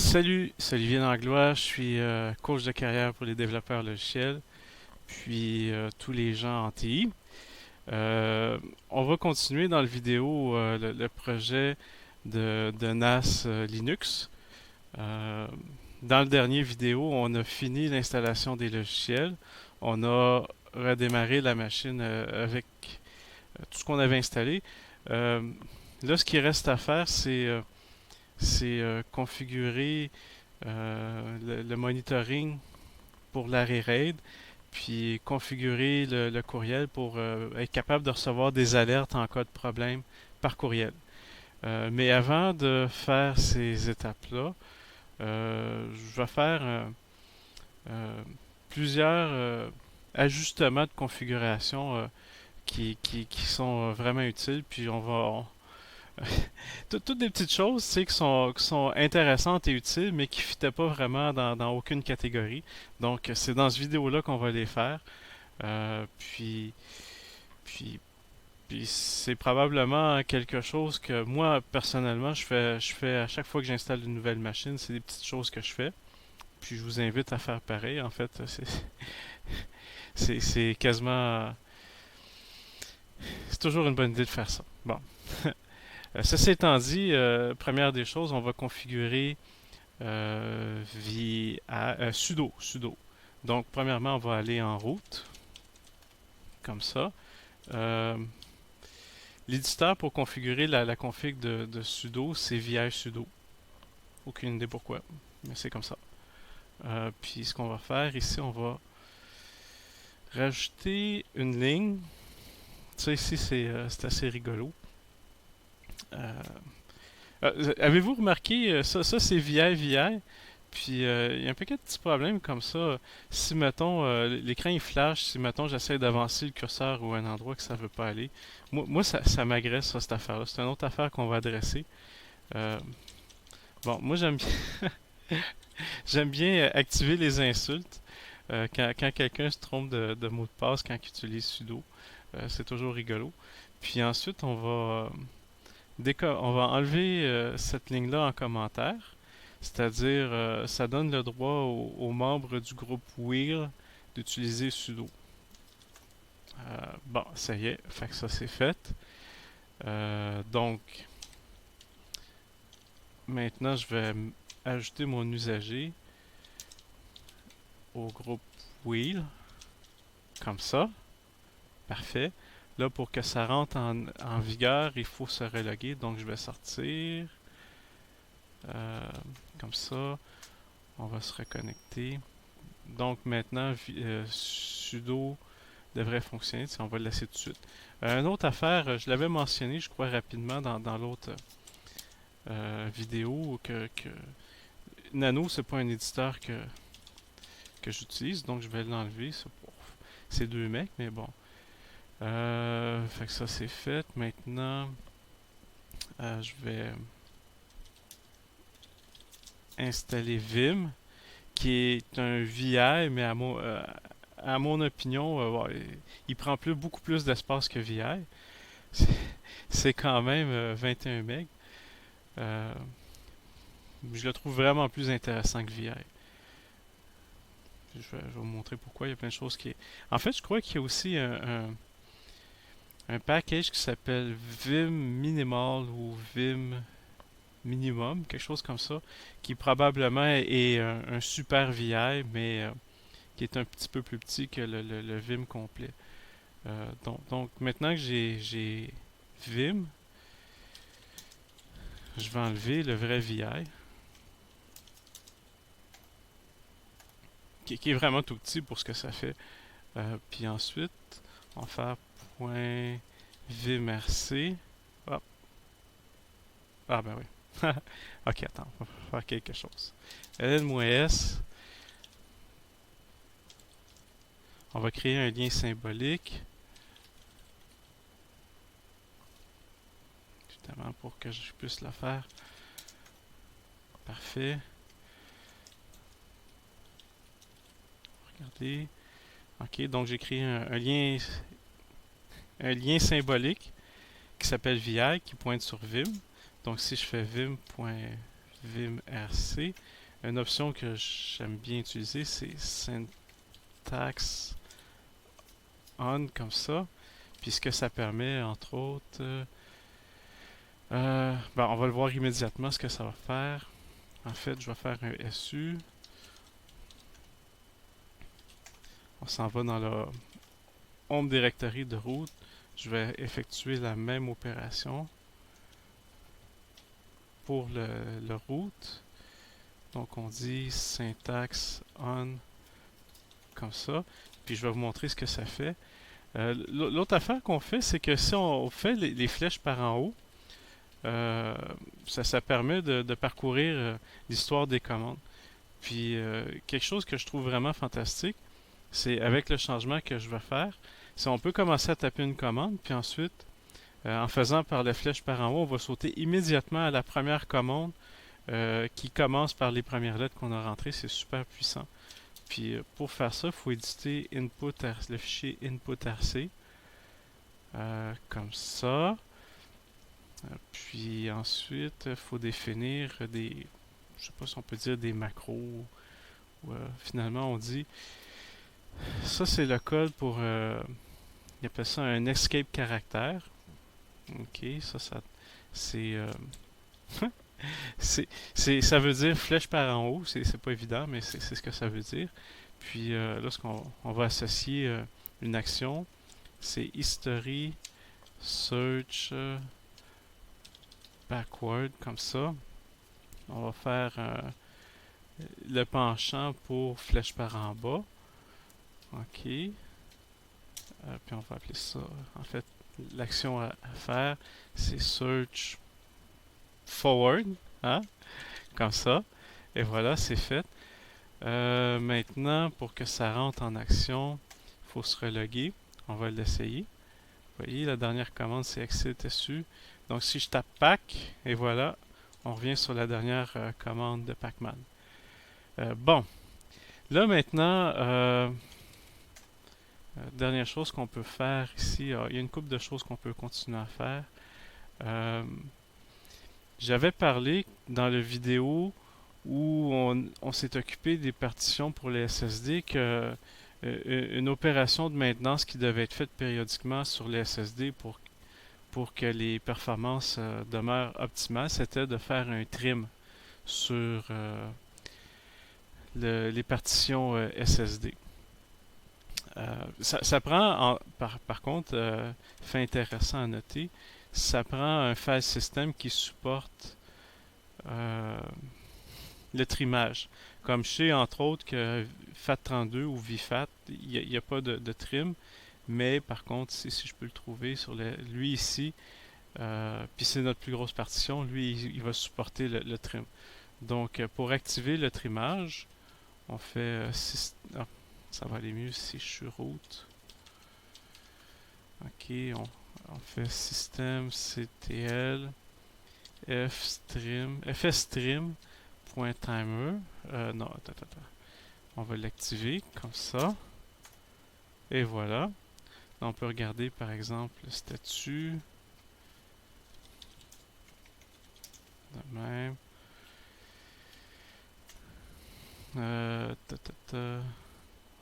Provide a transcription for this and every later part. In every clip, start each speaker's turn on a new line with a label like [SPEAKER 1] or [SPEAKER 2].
[SPEAKER 1] Salut, c'est Olivier Langlois, je suis coach de carrière pour les développeurs logiciels, puis tous les gens en TI. Euh, on va continuer dans le vidéo le projet de NAS Linux. Euh, dans le dernier vidéo, on a fini l'installation des logiciels. On a redémarré la machine avec tout ce qu'on avait installé. Euh, Là, ce qui reste à faire, c'est configurer le monitoring pour l'arrêt RAID, puis configurer le courriel pour être capable de recevoir des alertes en cas de problème par courriel. Mais avant de faire ces étapes-là, je vais faire euh, plusieurs ajustements de configuration qui sont vraiment utiles, puis toutes des petites choses, tu sais, qui sont intéressantes et utiles, mais qui ne fitaient pas vraiment dans aucune catégorie. Donc, c'est dans cette vidéo-là qu'on va les faire. Euh, puis, puis, puis c'est probablement quelque chose que moi, personnellement, je fais à chaque fois que j'installe une nouvelle machine, c'est des petites choses que je fais. Puis je vous invite à faire pareil. En fait, c'est quasiment, c'est toujours une bonne idée de faire ça. Bon. Ceci étant dit, première des choses, on va configurer sudo. Donc, premièrement, on va aller en route, comme ça. Euh, L'éditeur pour configurer la config de sudo, c'est VI sudo. Aucune idée pourquoi, mais c'est comme ça. Puis ce qu'on va faire ici, on va rajouter une ligne. Ça ici, c'est assez rigolo. Euh, Avez-vous remarqué, ça c'est VI. Puis il y a un paquet de petits problèmes comme ça. Si mettons l'écran il flash, si mettons j'essaie d'avancer le curseur ou un endroit que ça veut pas aller, moi ça m'agresse ça, cette affaire-là. C'est une autre affaire qu'on va adresser. Euh, bon, moi j'aime bien activer les insultes quand quelqu'un se trompe de mot de passe quand il utilise sudo. C'est toujours rigolo. Puis ensuite on va enlever cette ligne-là en commentaire. C'est-à-dire, ça donne le droit aux membres du groupe Wheel d'utiliser sudo. Bon, ça y est, fait que ça c'est fait. Donc, maintenant, je vais ajouter mon usager au groupe Wheel, comme ça. Parfait. Là, pour que ça rentre en vigueur, il faut se reloguer. Donc, je vais sortir. Euh, Comme ça, on va se reconnecter. Donc, maintenant, sudo devrait fonctionner. On va le laisser tout de suite. Une autre affaire, je l'avais mentionné, je crois, rapidement dans l'autre vidéo, que Nano, c'est pas un éditeur que j'utilise, donc je vais l'enlever. C'est pour ces deux mecs, mais bon. Fait que ça, c'est fait. Maintenant, je vais installer Vim, qui est un VI, mais à mon opinion, ouais, il prend beaucoup plus d'espace que VI. C'est c'est quand même 21 MB. Euh, je le trouve vraiment plus intéressant que VI. Je vais vous montrer pourquoi. Il y a plein de choses qui. En fait, je crois qu'il y a aussi un package qui s'appelle Vim Minimal ou Vim Minimum, quelque chose comme ça, qui probablement est un super VI, mais qui est un petit peu plus petit que le Vim complet. Donc, maintenant que j'ai Vim, je vais enlever le vrai VI, qui est vraiment tout petit pour ce que ça fait. Puis ensuite, on va faire .vimrc. Hop. Ah ben oui. Ok, attends, on va faire quelque chose. ln-s, on va créer un lien symbolique, justement pour que je puisse le faire. Parfait. Regardez. Ok, donc j'ai créé un lien symbolique qui s'appelle VI qui pointe sur Vim. Donc si je fais vim.vimrc, vimrc. Une option que j'aime bien utiliser, c'est syntax on comme ça. Puis ce que ça permet, entre autres, ben, on va le voir immédiatement ce que ça va faire. En fait, je vais faire un SU. On s'en va dans le home directory de route. Je vais effectuer la même opération pour le route. Donc on dit syntax on comme ça. Puis je vais vous montrer ce que ça fait. L'autre affaire qu'on fait, c'est que si on fait les flèches par en haut, ça permet de parcourir l'histoire des commandes. Puis quelque chose que je trouve vraiment fantastique, c'est avec le changement que je vais faire, c'est on peut commencer à taper une commande, puis ensuite, en faisant par la flèche par en haut, on va sauter immédiatement à la première commande qui commence par les premières lettres qu'on a rentrées. C'est super puissant. Puis pour faire ça, il faut éditer le fichier input.rc comme ça. Puis ensuite, il faut définir des, je sais pas si on peut dire des macros. Ou, finalement, on dit, ça c'est le code pour, il appelle ça un escape caractère. Ok, ça c'est, ça veut dire flèche par en haut. C'est pas évident, mais c'est ce que ça veut dire. Puis lorsqu'on va associer une action, c'est history search backward comme ça. On va faire le penchant pour flèche par en bas. OK. Puis on va appeler ça. En fait, l'action à faire, c'est search forward. Hein? Comme ça. Et voilà, c'est fait. Maintenant, pour que ça rentre en action, il faut se reloguer. On va l'essayer. Vous voyez, la dernière commande, c'est exit SU. Donc, si je tape pack, et voilà, on revient sur la dernière commande de Pacman. Bon, là maintenant, dernière chose qu'on peut faire ici, il y a une couple de choses qu'on peut continuer à faire. J'avais parlé dans la vidéo où on s'est occupé des partitions pour les SSD que une opération de maintenance qui devait être faite périodiquement sur les SSD pour que les performances demeurent optimales, c'était de faire un trim sur les partitions SSD. Ça prend, par contre, fait intéressant à noter, ça prend un file system qui supporte le trimage. Comme je sais, entre autres, que FAT32 ou VFAT, il n'y a pas de trim, mais par contre, si je peux le trouver sur lui ici, puis c'est notre plus grosse partition, lui, il va supporter le trim. Donc, pour activer le trimage, on fait ça va aller mieux si je suis root. Ok, on fait système ctl fstream.timer. Non, attends. On va l'activer comme ça. Et voilà. On peut regarder par exemple le statut. De même.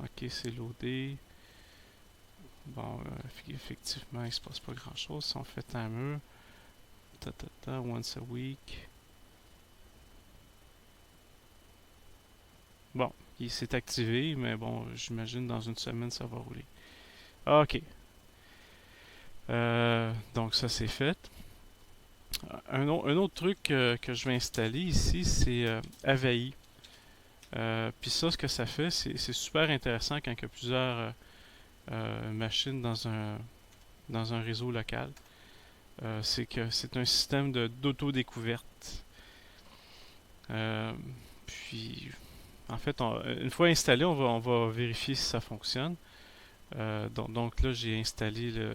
[SPEAKER 1] Ok, c'est loadé. Bon, effectivement, il se passe pas grand chose. Si on fait timer, once a week. Bon, il s'est activé, mais bon, j'imagine dans une semaine ça va rouler. Ok. Donc ça c'est fait. Un autre truc que je vais installer ici, c'est Avaí. Puis ça, ce que ça fait, c'est super intéressant quand il y a plusieurs machines dans un réseau local. C'est que c'est un système d'auto-découverte. Puis, en fait, une fois installé, on va vérifier si ça fonctionne. Donc là, j'ai installé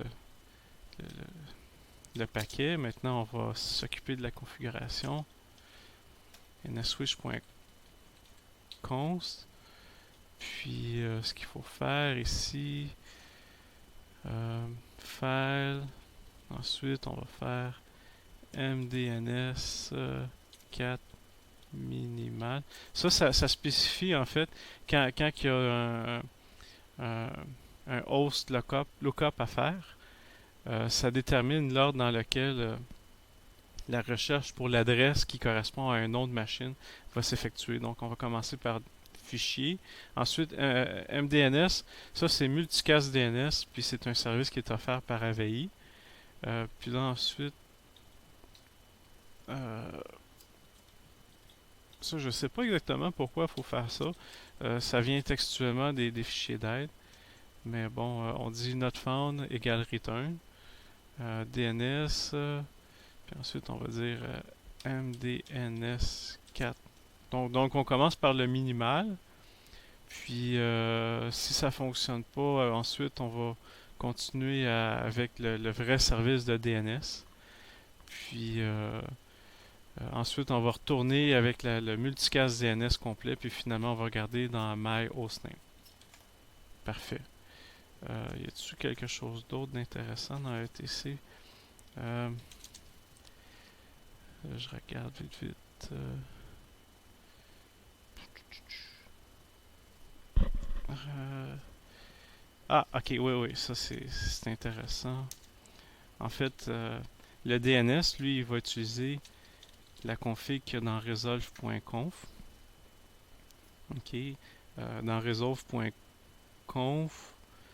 [SPEAKER 1] le paquet. Maintenant, on va s'occuper de la configuration. nswitch.const. Puis, ce qu'il faut faire ici, file. Ensuite, on va faire mdns 4 minimal. Ça spécifie en fait quand il y a un, un host lookup à faire. Ça détermine l'ordre dans lequel la recherche pour l'adresse qui correspond à un nom de machine va s'effectuer. Donc, on va commencer par fichier. Ensuite, MDNS, ça c'est Multicast DNS, puis c'est un service qui est offert par AVI. Puis là, ensuite, euh, ça, je sais pas exactement pourquoi il faut faire ça. Ça vient textuellement des fichiers d'aide. Mais bon, on dit not found égale return. DNS, puis ensuite on va dire MDNS 4. Donc on commence par le minimal. Puis si ça fonctionne pas, ensuite on va continuer avec le vrai service de DNS. Puis ensuite on va retourner avec le multicast DNS complet. Puis finalement on va regarder dans My Hostname. Parfait. Y a-t-il quelque chose d'autre d'intéressant dans ETC? Je regarde vite. Ok, oui, ça c'est intéressant. En fait, le DNS, lui, il va utiliser la config qu'il y a dans resolve.conf. Ok. Dans resolve.conf,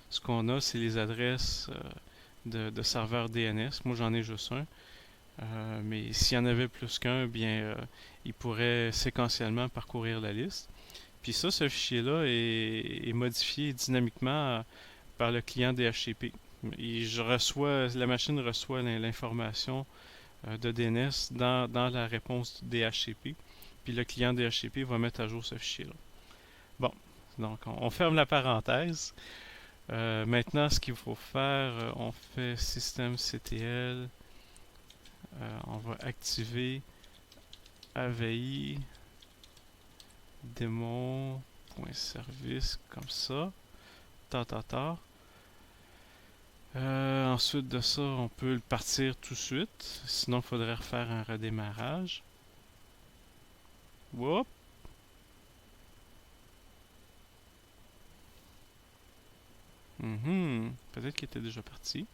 [SPEAKER 1] ce qu'on a, c'est les adresses de serveurs DNS. Moi, j'en ai juste un. Mais s'il y en avait plus qu'un, bien, il pourrait séquentiellement parcourir la liste. Puis ça, ce fichier-là est modifié dynamiquement par le client DHCP. La machine reçoit l'information de DNS dans la réponse DHCP. Puis le client DHCP va mettre à jour ce fichier-là. Bon, donc on ferme la parenthèse. Maintenant, ce qu'il faut faire, on fait systemctl. On va activer AVI démon.service comme ça. Ta. Ensuite de ça, on peut le partir tout de suite. Sinon, il faudrait refaire un redémarrage. Whoop. Peut-être qu'il était déjà parti.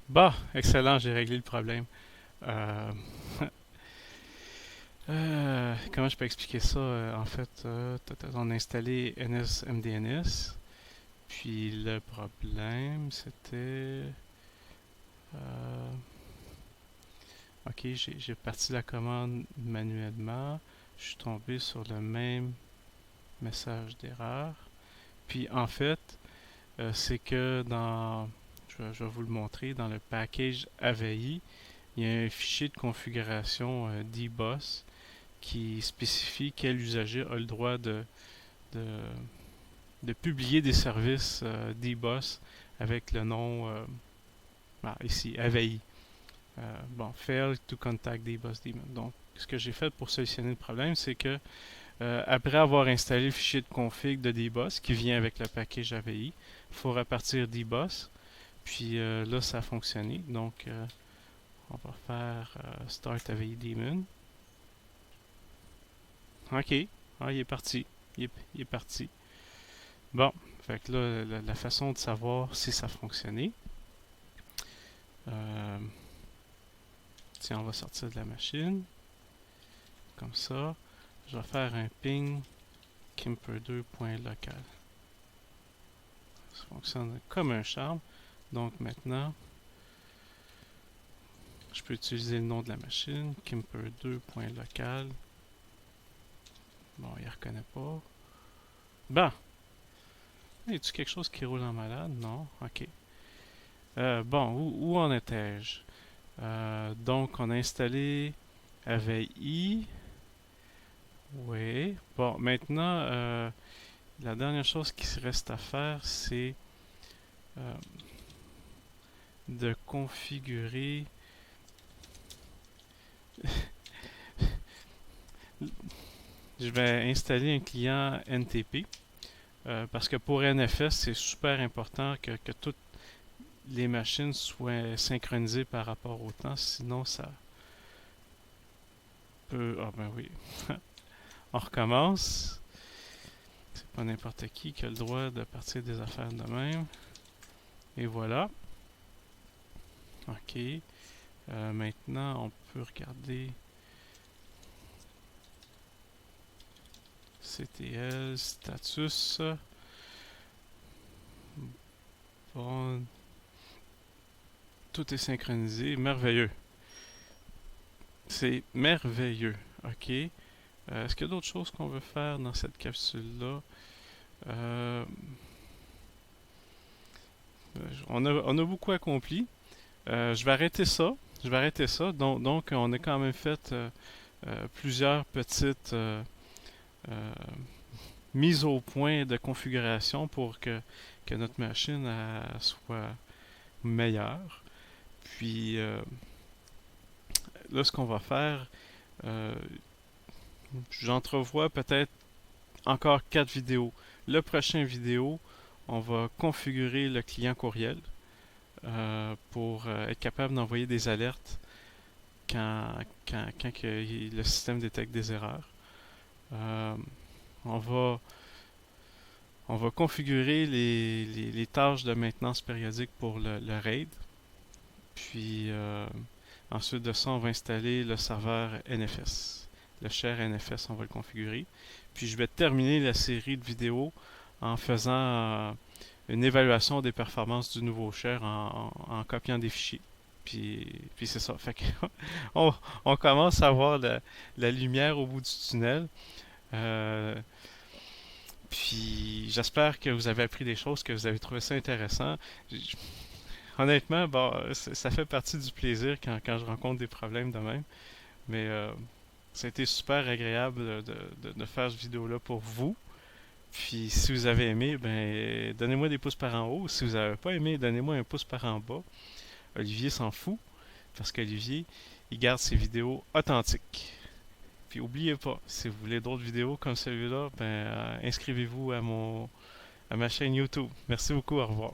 [SPEAKER 1] Bah, excellent, j'ai réglé le problème. Euh, comment je peux expliquer ça? En fait, on a installé NSMDNS. Puis le problème, c'était... ok, j'ai parti la commande manuellement. Je suis tombé sur le même message d'erreur. Puis en fait, c'est que je vais vous le montrer, dans le package AVI, il y a un fichier de configuration dboss qui spécifie quel usager a le droit de, de publier des services dboss avec le nom ici, AVI. Fail to contact dboss daemon. Donc, ce que j'ai fait pour solutionner le problème, c'est que après avoir installé le fichier de config de dboss qui vient avec le package AVI, il faut repartir dboss. Puis là, ça a fonctionné. Donc, on va faire Start AVI Daemon. Ok. Ah, il est parti. Il est parti. Bon. Fait que là, la façon de savoir si ça a fonctionné. Tiens, on va sortir de la machine. Comme ça. Je vais faire un ping kimper2.local. Ça fonctionne comme un charme. Donc maintenant, je peux utiliser le nom de la machine, kimper2.local. Bon, il ne reconnaît pas. Bon. Y a-t-il quelque chose qui roule en malade? Non? Ok. Bon, où en étais-je? Donc, on a installé AVI. Oui. Bon, maintenant, la dernière chose qui reste à faire, c'est de configurer je vais installer un client NTP parce que pour NFS, c'est super important que les machines soient synchronisées par rapport au temps, sinon ça peut... Ah ben oui. On recommence. C'est pas n'importe qui a le droit de partir des affaires de même. Et voilà. OK. Maintenant, on peut regarder CTL, status. Bon, tout est synchronisé. Merveilleux. C'est merveilleux. OK. Est-ce qu'il y a d'autres choses qu'on veut faire dans cette capsule-là? On a beaucoup accompli. Je vais arrêter ça. Je vais arrêter ça. Donc on a quand même fait plusieurs petites mises au point de configuration pour que notre machine soit meilleure. Puis là, ce qu'on va faire, euh, j'entrevois peut-être encore 4 vidéos. Le prochain vidéo, on va configurer le client courriel pour être capable d'envoyer des alertes quand le système détecte des erreurs. Euh, on va on va configurer les tâches de maintenance périodique pour le RAID. Puis ensuite de ça, on va installer le serveur NFS. Le share NFS, on va le configurer. Puis je vais terminer la série de vidéos en faisant une évaluation des performances du nouveau share en copiant des fichiers. Puis c'est ça. Fait que on commence à voir la lumière au bout du tunnel. Euh, puis j'espère que vous avez appris des choses, que vous avez trouvé ça intéressant. Honnêtement, bon, ça fait partie du plaisir quand je rencontre des problèmes de même. Mais ça a été super agréable de faire cette vidéo-là pour vous. Puis si vous avez aimé, ben donnez-moi des pouces par en haut. Si vous n'avez pas aimé, donnez-moi un pouce par en bas. Olivier s'en fout, parce qu'Olivier, il garde ses vidéos authentiques. Puis oubliez pas, si vous voulez d'autres vidéos comme celui-là, ben inscrivez-vous à ma chaîne YouTube. Merci beaucoup, au revoir.